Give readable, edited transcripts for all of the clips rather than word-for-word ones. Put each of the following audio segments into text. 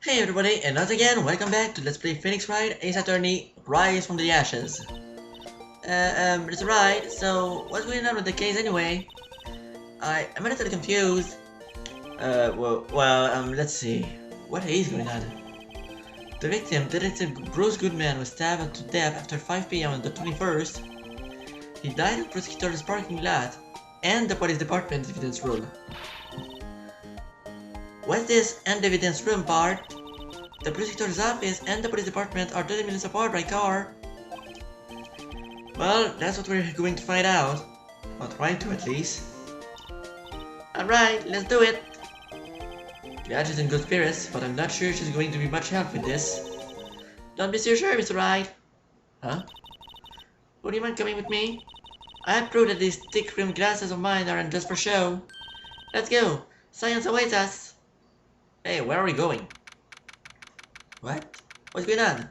Hey everybody, and once again, welcome back to Let's Play Phoenix Wright, Ace Attorney, Rise from the Ashes. It's right, so what's going on with the case anyway? I'm a little confused. Let's see. What is going on? The victim, Detective Goodman, was stabbed to death after 5 p.m. on the 21st. He died in the prosecutor's parking lot and the police department's evidence room. What's this and evidence room part? The prosecutor's office and the police department are 30 minutes apart by car. Well, that's what we're going to find out. I'll try to at least. Alright, let's do it. Yeah, she's in good spirits, but I'm not sure she's going to be much help with this. Don't be so sure, Mr. Wright. Huh? Would you mind coming with me? I have proved that these thick-rimmed glasses of mine aren't just for show. Let's go. Science awaits us. Hey, where are we going? What? What's going on?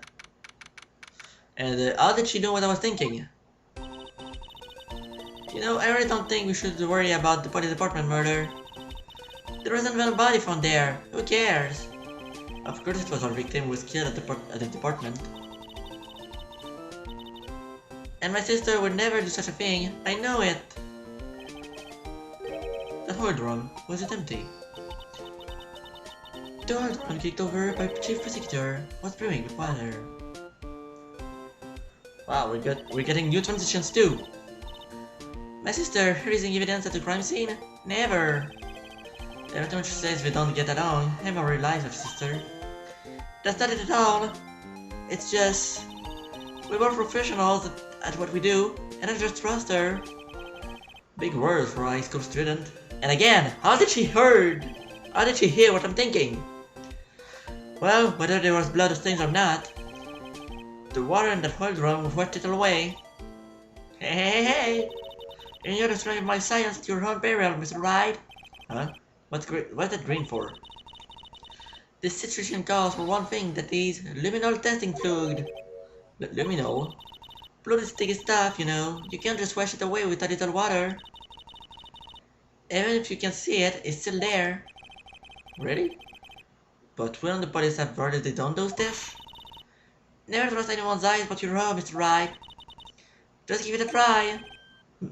And how did she know what I was thinking? You know, I really don't think we should worry about the police department murder. There wasn't even a body found there. Who cares? Of course it was our victim who was killed at the department. And my sister would never do such a thing. I know it. That hold room, was it empty? The hold room kicked over by Chief Prosecutor was brimming with water. Wow, we're getting new transitions too. My sister raising evidence at the crime scene? Never. Every time she says we don't get along, I'm a real life sister. That's not it at all. It's just we're both professionals at what we do, and I just trust her. Big words for a high school student. And again, how did she hear what I'm thinking? Well, whether there was blood stains or not, the water in that hold room washed it all away. Hey! And you're destroying my science at your own peril, Mr. Wright. Huh? What's that green for? This situation calls for one thing, that is luminol testing fluid. Luminol? Fluid is sticky stuff, you know. You can't just wash it away with a little water. Even if you can see it, it's still there. Really? But wouldn't the police have already done those tests? Never trust anyone's eyes but your own, Mr. Wright. Just give it a try.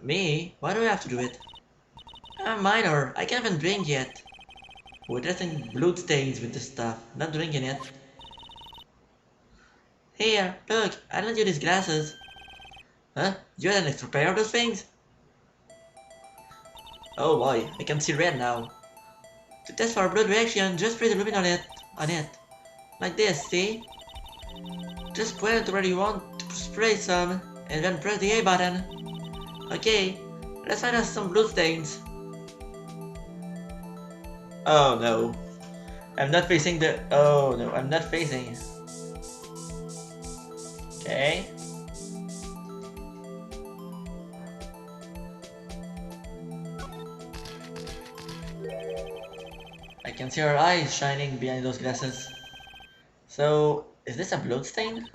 Me? Why do I have to do it? I'm a minor. I can't even drink yet. We're testing blood stains with this stuff, not drinking it. Here, look, I lent you these glasses. Huh? You had an extra pair of those things? Oh boy, I can see red now. To test for a blood reaction, just spray the lumin on it. Like this, see? Just point it to where you want to spray some, and then press the A button. Okay, let's find out some blood stains. Oh no. I'm not facing the... Oh no, I'm not facing. Okay. I can see her eyes shining behind those glasses. So, is this a blood stain?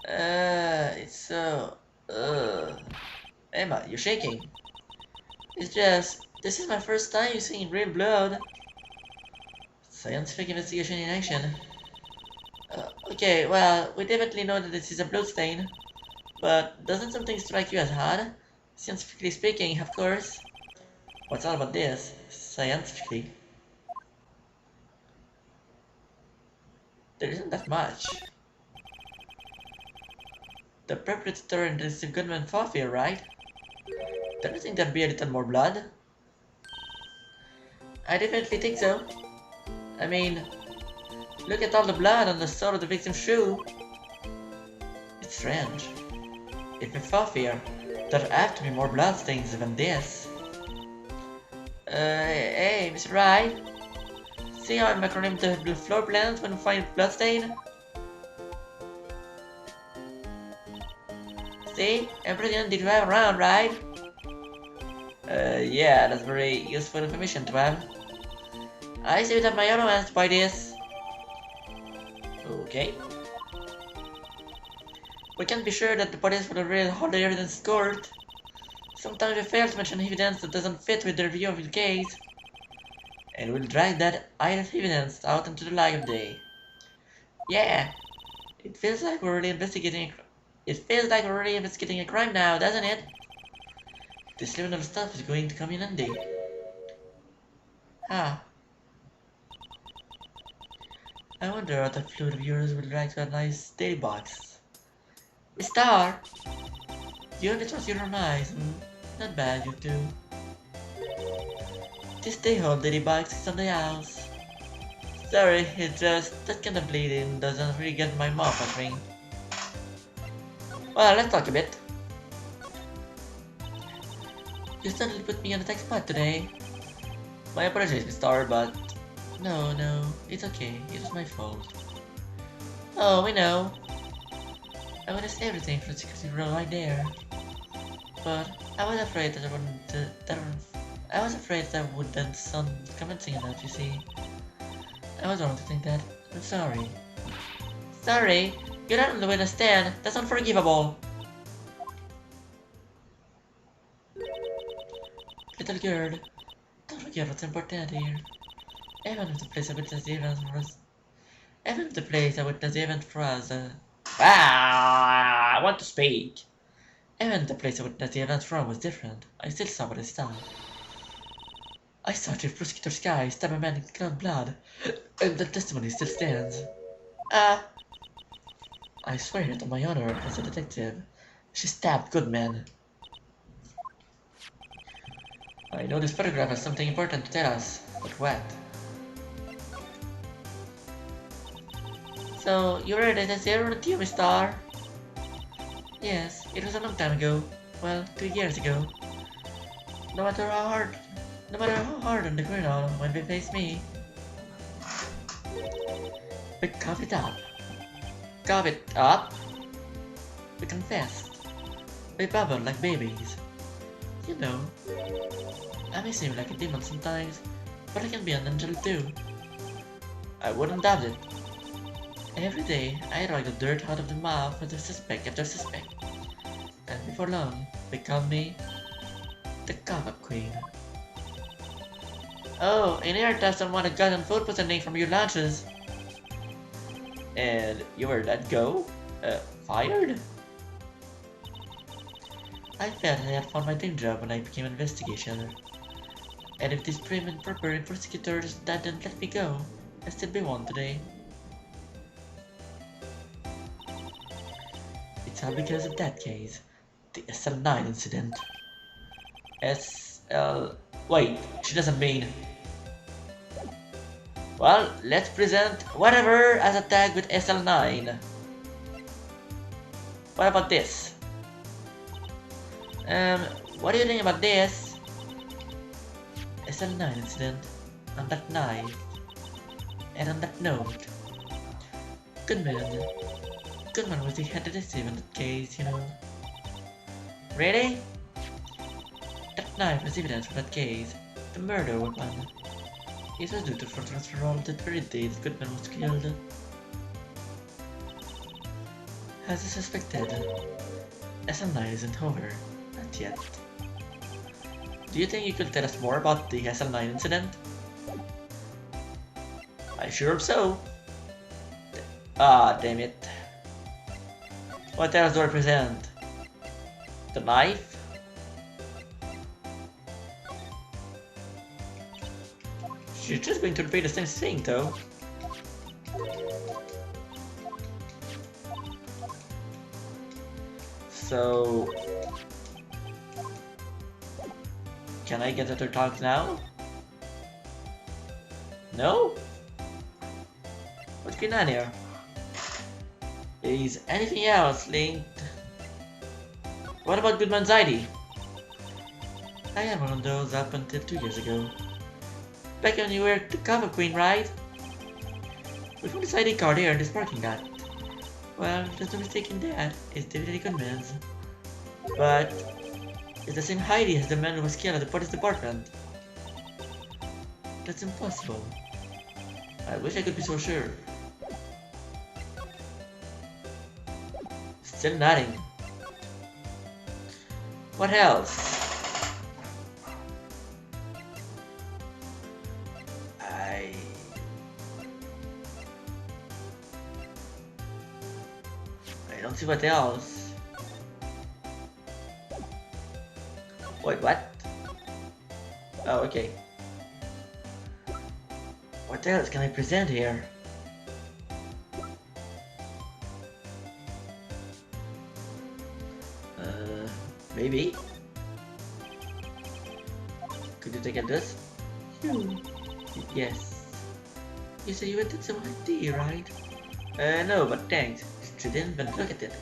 It's so... Emma, you're shaking. It's just... This is my first time seeing real blood. Scientific investigation in action. Okay, well, we definitely know that this is a blood stain. But doesn't something strike you as odd? Scientifically speaking, of course. What's all about this? Scientifically? There isn't that much. The perpetrator and Detective Goodman fought here, right? Don't you think there'd be a little more blood? I definitely think so. I mean, look at all the blood on the sole of the victim's shoe. It's strange. If we fought here, there have to be more blood stains than this. Hey, Mr. Wright. See how I'm acronym the floor plans when we find bloodstain? See? Everything did you have around, right? Yeah, that's very useful information to have. I saved up my own hands by this. Okay. We can't be sure that the police will really hold the evidence in court. Sometimes we fail to mention evidence that doesn't fit with their view of the case. and we'll drag that evidence out into the light of day. Yeah, it feels like we're really investigating. It feels like we're really investigating a crime now, doesn't it? This level of stuff is going to come in handy. Ah, I wonder what the fluid of yours will write to a nice daily box. Star, you only trust your own eyes. Not bad, you two. This day home daily box is on the house. Sorry, it's just that kind of bleeding doesn't really get my mouth watering. Well, let's talk a bit. You suddenly put me on the tech spot today. My apologies, Miss Star, but no, it's okay. It was my fault. Oh, we know. I witnessed everything from the security room right there. But I was afraid that I was afraid that wouldn't sound convincing enough, you see. I was wrong to think that. I'm sorry. Sorry? You're not on the witness stand. That's unforgivable. Little girl, don't forget what's important here. Even if the place I witnessed the event was... Even if the place I witnessed the event was, I want to speak. Even if the place I witnessed the event from was different, I still saw what I saw. I saw Chief Prosecutor Sky stab a man in cold blood, and the testimony still stands. I swear it on my honor as a detective. She stabbed Goodman. I know this photograph has something important to tell us, but what? So, you were a detective, weren't you, Miss Star? Yes, it was a long time ago. Well, 2 years ago. No matter how hard on the criminal when they face me. We cough it up. Cough it up? We confessed. We babbled like babies. You know, I may seem like a demon sometimes, but I can be an angel too. I wouldn't doubt it. Every day, I rag the dirt out of the mouth of the suspect after suspect. And before long, they call me the cock-up queen. Oh, and here that someone had gotten food poisoning from your lunches. And you were let go? Fired? I felt I had found my dream job when I became an investigator. And if these prim and proper prosecutors didn't let me go, I'd still be one today. It's all because of that case. The SL9 incident. Wait, she doesn't mean... Well, let's present whatever as a tag with SL9. What about this? What do you think about this? SL9 incident, on that night, and on that note. Goodman was the head detective in that case, you know. Really? That knife was evidence for that case, the murder weapon. It was due to for transfer all the very day that Goodman was killed. As I suspected, SL9 isn't over, not yet. Do you think you could tell us more about the SL9 incident? I sure hope so. Ah, damn it. What else do I present? The knife? She's just going to repeat the same thing, though. So... Can I get her to talk now? No? What's going on here? Is anything else linked? What about Goodman's ID? I had one of those up until 2 years ago. Back when you were the cover queen, right? We found this ID card here in this parking lot. Well, there's no mistake in that. It's definitely Goodman's. But it's the same ID as the man who was killed at the police department. That's impossible. I wish I could be so sure. Still nothing. What else? don't see what else. Wait, what? Oh, okay. What else can I present here? Maybe? Could you take a this? Yes. You said you wanted some tea, right? No, but thanks. She didn't even look at it.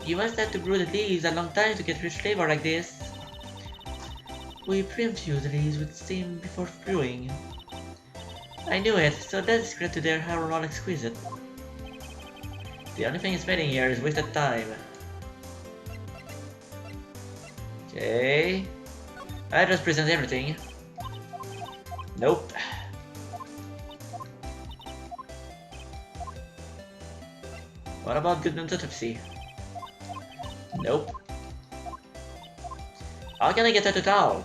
You must have to brew the leaves a long time to get rich flavor like this. We pre-infuse the leaves with steam before brewing. I knew it, so that's great to their how all exquisite. The only thing spending here is wasted time. Okay. I just present everything. Nope. What about Goodman's autopsy? Nope. How can I get her to talk?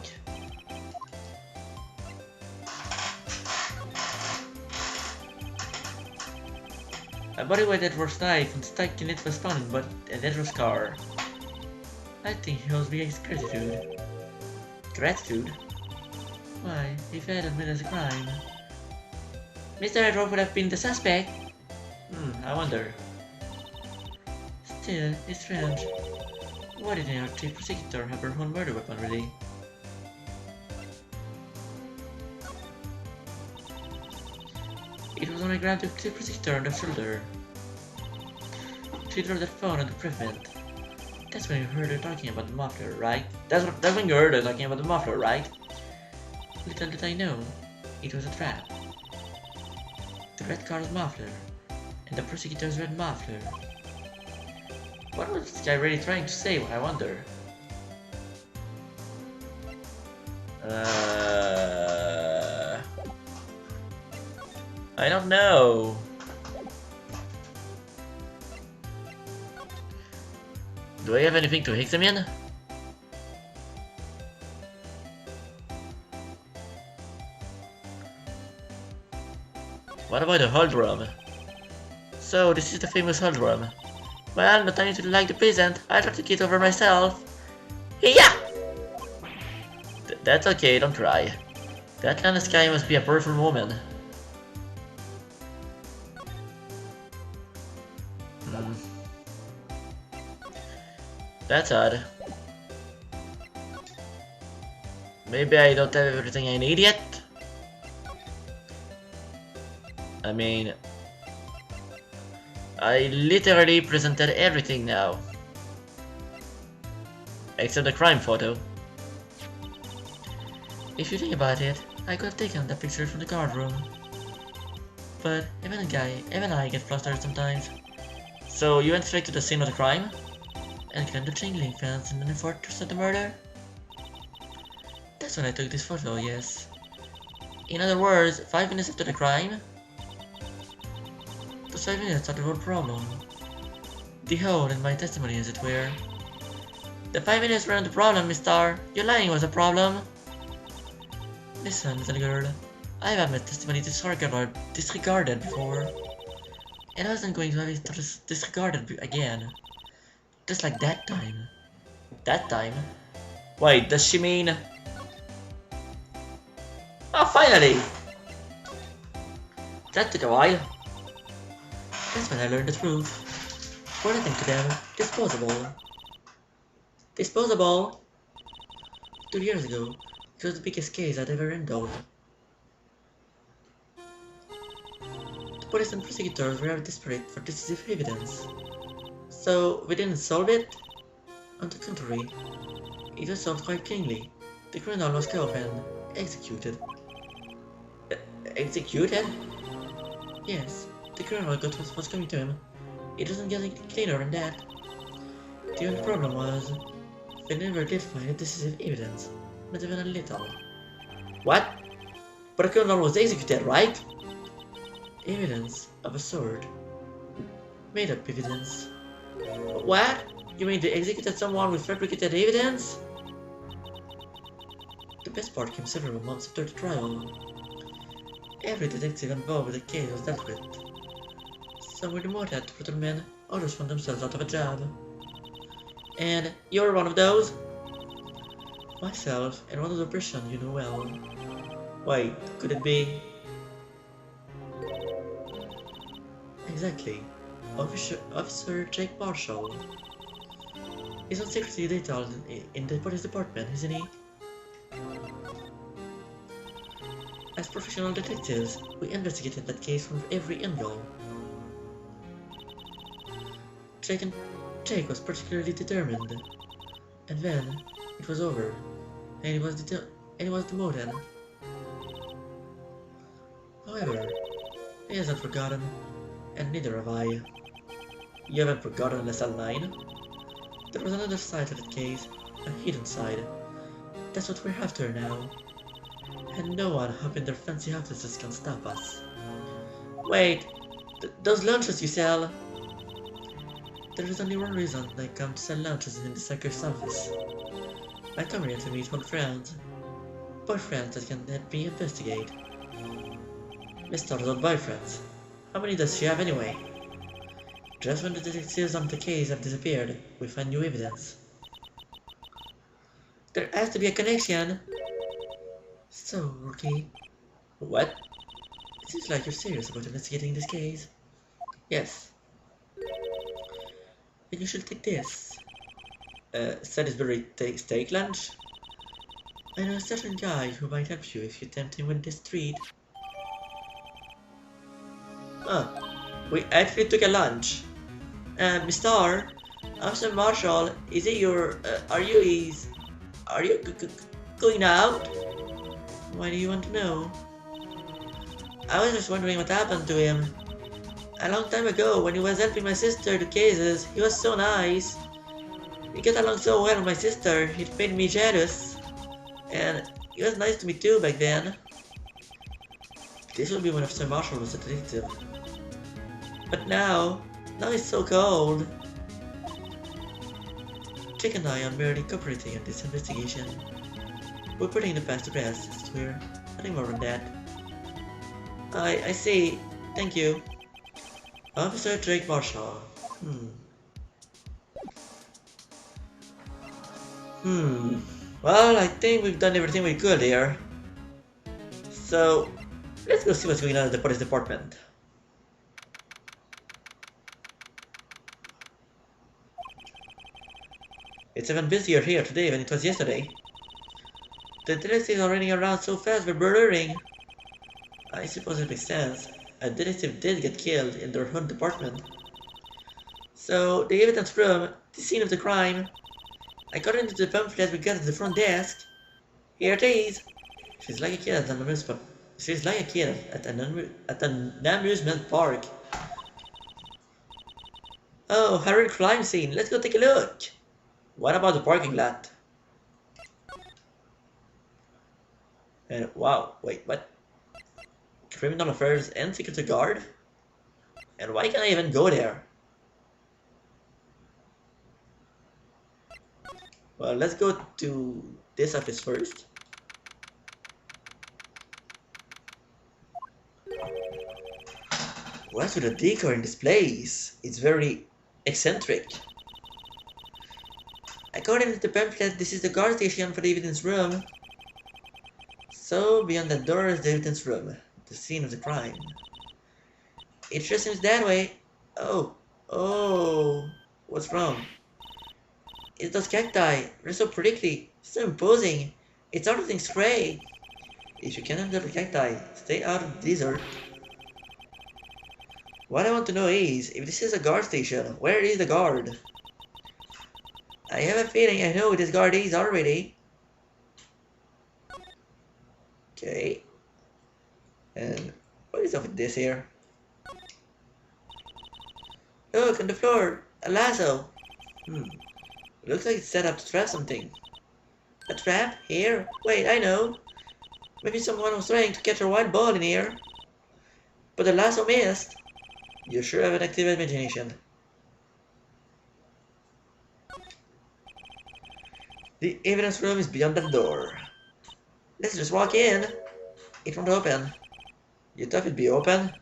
A body with a dangerous knife and stuck in it was found, but a dangerous scar. I think he was being gratitude. Gratitude? Why, if I had admitted a crime. Mr. Edward would have been the suspect. I wonder. Still, it's strange. Why didn't our chief prosecutor have her own murder weapon ready? It was on the ground to the chief prosecutor on the shoulder. She drew that phone on the prevent. That's when you heard her talking about the muffler, right? That's when you heard her talking about the muffler, right? Little did I know, it was a trap. The red car's muffler, and the prosecutor's red muffler. What was this guy really trying to say, I wonder? I don't know. Do I have anything to examine? What about the hold room? So this is the famous hold room. Well, not only to like the present, I'll try to get over myself. Yeah! That's okay, don't cry. That kind of sky must be a powerful woman. That's odd. Maybe I don't have everything I need yet? I mean, I literally presented everything now. Except the crime photo. If you think about it, I could have taken that picture from the guard room. But even I get flustered sometimes. So you went straight to the scene of the crime? And climbed the chain link fence and then fortress of the murder? That's when I took this photo, yes. In other words, 5 minutes after the crime? Those 5 minutes are the whole problem. The hole in my testimony, as it were. The 5 minutes weren't the problem, Miss Star. Your lying was a problem. Listen, little girl. I've had my testimony disregarded before. And I wasn't going to have it disregarded again. Just like that time. That time? Wait, does she mean... Oh, finally! That took a while. That's when I learned the truth. For nothing to them, disposable. Disposable? 2 years ago, it was the biggest case I'd ever handled. The police and prosecutors were desperate for decisive evidence. So, we didn't solve it? On the contrary, it was solved quite cleanly. The criminal was caught and executed. Executed? Yes, the criminal got what was coming to him. It doesn't get any cleaner than that. The only problem was, they never did find decisive evidence, not even a little. What? But the criminal was executed, right? Evidence of a sort. Made up evidence. What? You mean they executed someone with fabricated evidence? The best part came several months after the trial. Every detective involved with the case was dealt with. Some were demoted to patrolmen, others found themselves out of a job. And you're one of those? Myself, and one of the person you know well. Why, could it be? Exactly. Officer Jake Marshall. He's on secrecy detailed in the police department, isn't he? As professional detectives, we investigated that case from every angle. Jake was particularly determined. And then, it was over, and he was demoted. However, he hasn't forgotten, and neither have I. You haven't forgotten SL9? There was another side to that case, a hidden side. That's what we're after now. And no one up in their fancy offices can stop us. Wait, those lunches you sell? There is only one reason I come to sell lunches in the circus office. I come here to meet old friends. Boyfriends that can help me investigate. Miss Star's old boyfriends. How many does she have anyway? Just when the detectives on the case have disappeared, we find new evidence. There has to be a connection. So, Rookie. What? It seems like you're serious about investigating this case. Yes. Then you should take this. Salisbury steak lunch? I know a certain guy who might help you if you tempt him with this treat. Huh. We actually took a lunch. Mr. Officer Marshall, is it your, are you going out? Why do you want to know? I was just wondering what happened to him. A long time ago, when he was helping my sister do cases, he was so nice. We get along so well with my sister, it made me jealous. And he was nice to me too back then. This will be when Officer Marshall was a detective. But now he's so cold. Jake and I are merely cooperating in this investigation. We're putting the past to rest, I swear. Nothing more than that. I see. Thank you. Officer Drake Marshall. Well, I think we've done everything we could here. So, let's go see what's going on at the police department. It's even busier here today than it was yesterday. The detectives are running around so fast we're blurring. I suppose it makes sense. A detective did get killed in their own department. So, the evidence room, the scene of the crime. According to the pamphlet we got at the front desk. Here it is. She's like a kid at an amusement park. Oh, a real crime scene. Let's go take a look. What about the parking lot? And wow, wait, what? Criminal Affairs and Security Guard? And why can't I even go there? Well, let's go to this office first. What's with the decor in this place? It's very eccentric. According to the pamphlet, this is the guard station for the evidence room. So, beyond that door is the evidence room, the scene of the crime. It sure seems that way. Oh, what's wrong? It's those cacti. They're so prickly, so imposing. It's out of things gray. If you can't handle the cacti, stay out of the desert. What I want to know is, if this is a guard station, where is the guard? I have a feeling I know who this guard is already. Okay. And what is up with this here? Look, on the floor, a lasso. Looks like it's set up to trap something. A trap? Here? Wait, I know. Maybe someone was trying to catch a wild ball in here. But the lasso missed. You sure have an active imagination. The evidence room is beyond that door. Let's just walk in. It won't open. You thought it'd be open?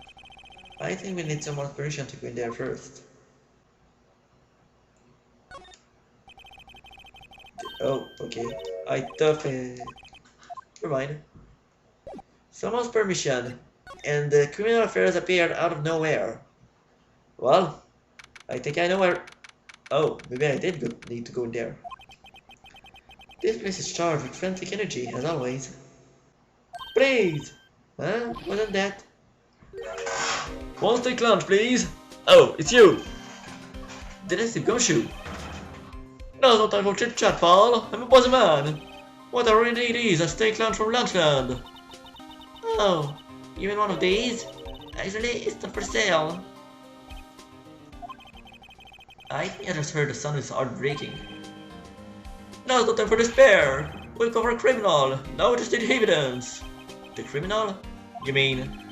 I think we need some more permission to go in there first. Oh, okay. I thought... Never mind. Someone's permission, and the criminal affairs appeared out of nowhere. Well, I think I know where... Oh, maybe I did need to go in there. This place is charged with frantic energy, as always. Please! Huh? Wasn't that? One steak lunch, please! Oh, it's you! Detective Gumshoe! Now's no time for chit-chat, pal. I'm a busy man. What I really need is a steak lunch from Lunchland. Oh, you mean one of these? Actually, it's not for sale. I think I just heard the sound of his heart breaking. Now's no time for despair. We'll cover a criminal. Now we just need evidence. The criminal? You mean?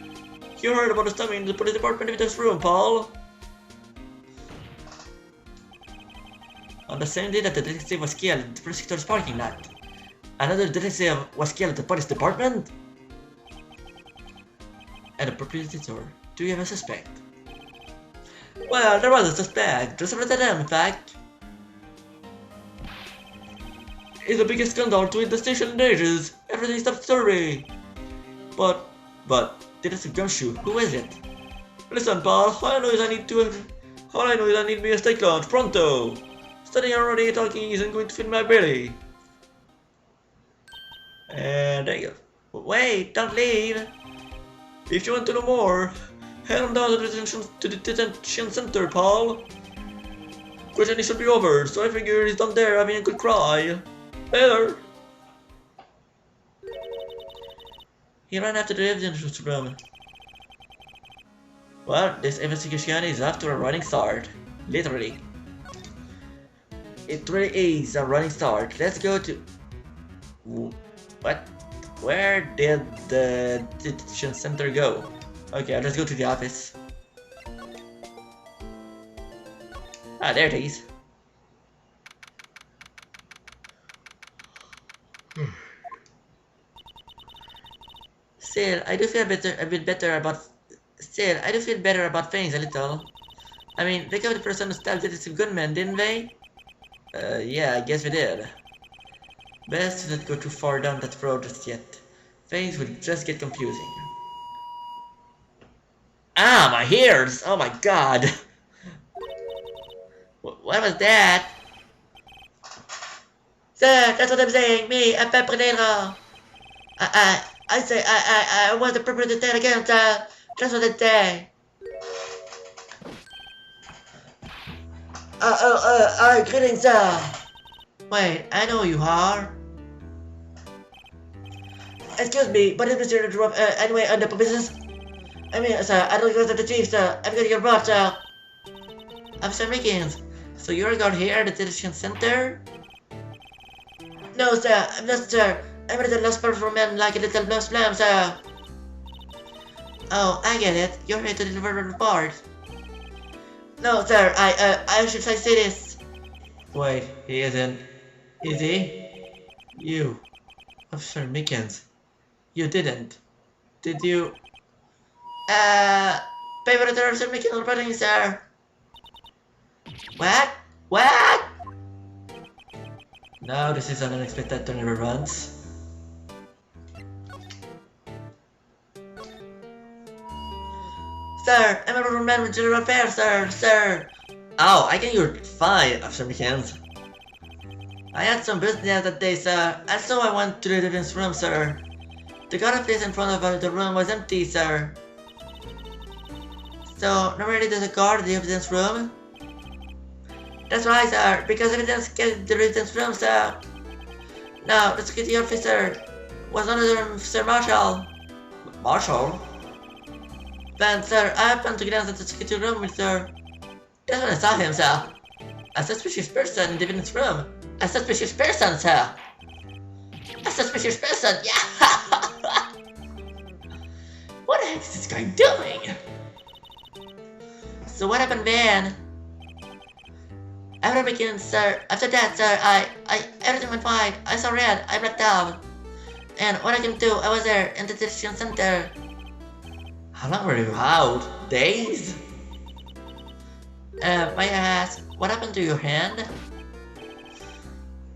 You heard about the stabbing in the police department in this room, Paul? On the same day that the detective was killed in the prosecutor's parking lot, another detective was killed at the police department? And the proprietor, do you have a suspect? Well, there was a suspect, just about them, in fact. It's the biggest scandal to hit the station in ages. Everything stopped story. But, Detective Gumshoe, who is it? Listen, pal, all I know is I need me a steak lunch, pronto. Studying already, talking isn't going to fill my belly. And there you go. Wait, don't leave. If you want to know more, head on down to the detention center, Paul. Questioning should be over, so I figure he's down there having a good cry. Later. He ran after the evidence room. Well, this investigation is off to a running start. Literally. It really is a running start. Let's go to... What? Where did the detention center go? Okay, let's go to the office. Ah, there it is. Still, I do feel better about things a little. I mean, they got the person who stabbed Detective Goodman, didn't they? Yeah, I guess we did. Best to not go too far down that road just yet. Things would just get confusing. Ah, my ears! Oh my god! What was that? Sir, that's what I'm saying. Me, a perpetrator. I was the perpetrator again, sir. That's what I say. Greetings, sir. Wait, I know who you are. Excuse me, but it's Mr. Drop, anyway, on the business. I mean, sir, I don't go to the chief, sir. I'm getting your boss, sir. Officer Mickens, so you're down here at the detention center? No, sir, I'm not, sir. I'm a little lost performance like a little lost lamb, sir. Oh, I get it. You're here to deliver a report. No, sir, I should say this. Wait, he isn't. Is he? You, Officer Mickens. You didn't. Did you? Favorite Officer Mickens reporting, sir. What? What? No, this is an unexpected turn of events. Sir, I'm a rubber man with general affairs, sir. Oh, I think you're fine, Officer Mickens. I had some business that day, sir, and so I went to the evidence room, sir. The guard place in front of the room was empty, sir. So, normally there's a guard in the evidence room? That's right, sir, because evidence came in the evidence room, sir. No, the security officer was another Sir Marshall. Marshall? Then, sir, I happened to glance at the security room, sir. That's when I saw him, sir. A suspicious person in the evidence room. A suspicious person, sir. A suspicious person, yeah! What the heck is this guy doing? So what happened then? After begin, sir. After that, sir, everything went fine. I saw red. I blacked out. And what I can do, I was there in the detention center. How long were you out? Days? May I ask, what happened to your hand?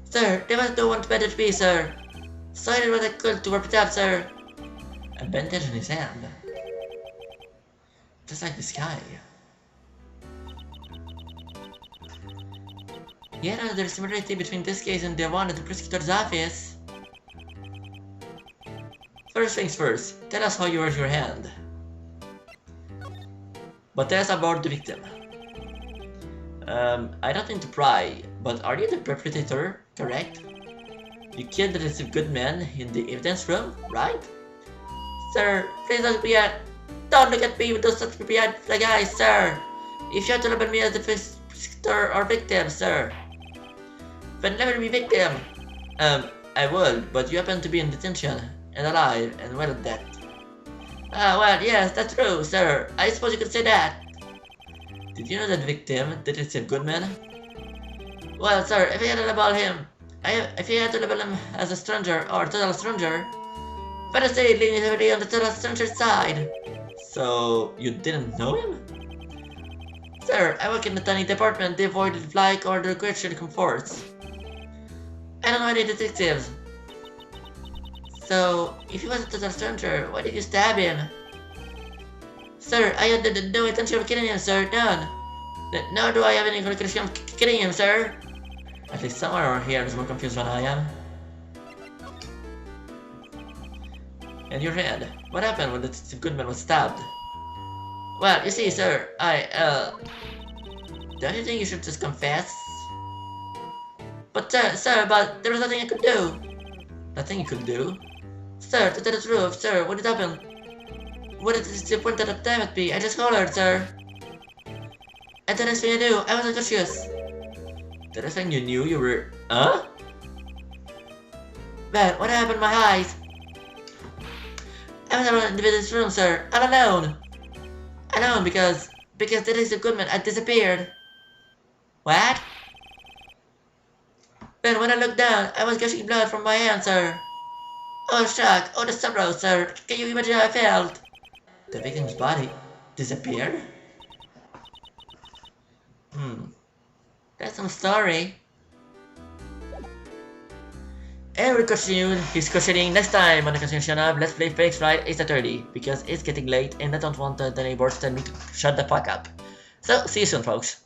Sir, there was no one better to be, sir. So I did what I could to warp it up, sir. A bandage in his hand. Just like this guy. Yeah, there's similarity between this case and the one at the prosecutor's office. First things first, tell us how you hurt your hand. But tell us about the victim. I don't mean to pry, but are you the perpetrator, correct? You killed the Detective Goodman in the evidence room, right? Sir, please don't look at me with those such behind flag eyes, sir! If you have to label me as the prosecutor or victim, sir, then never be victim! I would, but you happen to be in detention, and alive, and well at that. Ah, well, yes, that's true, sir. I suppose you could say that. Did you know that victim, Detective Goodman? Well, sir, if you had to label him, if you had to label him as a stranger or total stranger, better say leaning heavily on the total stranger side. So, you didn't know him? Sir, I work in the tiny department devoid of like or the question comforts. I don't know any detectives. So, if he was a total stranger, why did you stab him? Sir, I had no intention of killing him, sir, none. Nor do I have any intention of killing him, sir. At least someone around here is more confused than I am. And your hand, what happened when Detective Goodman was stabbed? Well, you see, sir, don't you think you should just confess? But, sir, but there was nothing I could do. Nothing you could do? Sir, to tell the truth, sir, what did happen? What did the point at time at me? I just hollered, sir. And the next thing I knew, I was unconscious. The next thing you knew, you were... Huh? Man, what happened to my eyes? I was alone in this room, sir. All alone. Alone because Detective Goodman had disappeared. What? Then when I looked down, I was gushing blood from my hand, sir. Oh, shock. Oh, the sorrow, sir. Can you imagine how I felt? The victim's body disappeared? That's some story. And we'll continue his questioning next time on the continuation of Let's Play Phoenix Wright 8:30 because it's getting late and I don't want the neighbors to tell me to shut the fuck up. So, see you soon, folks.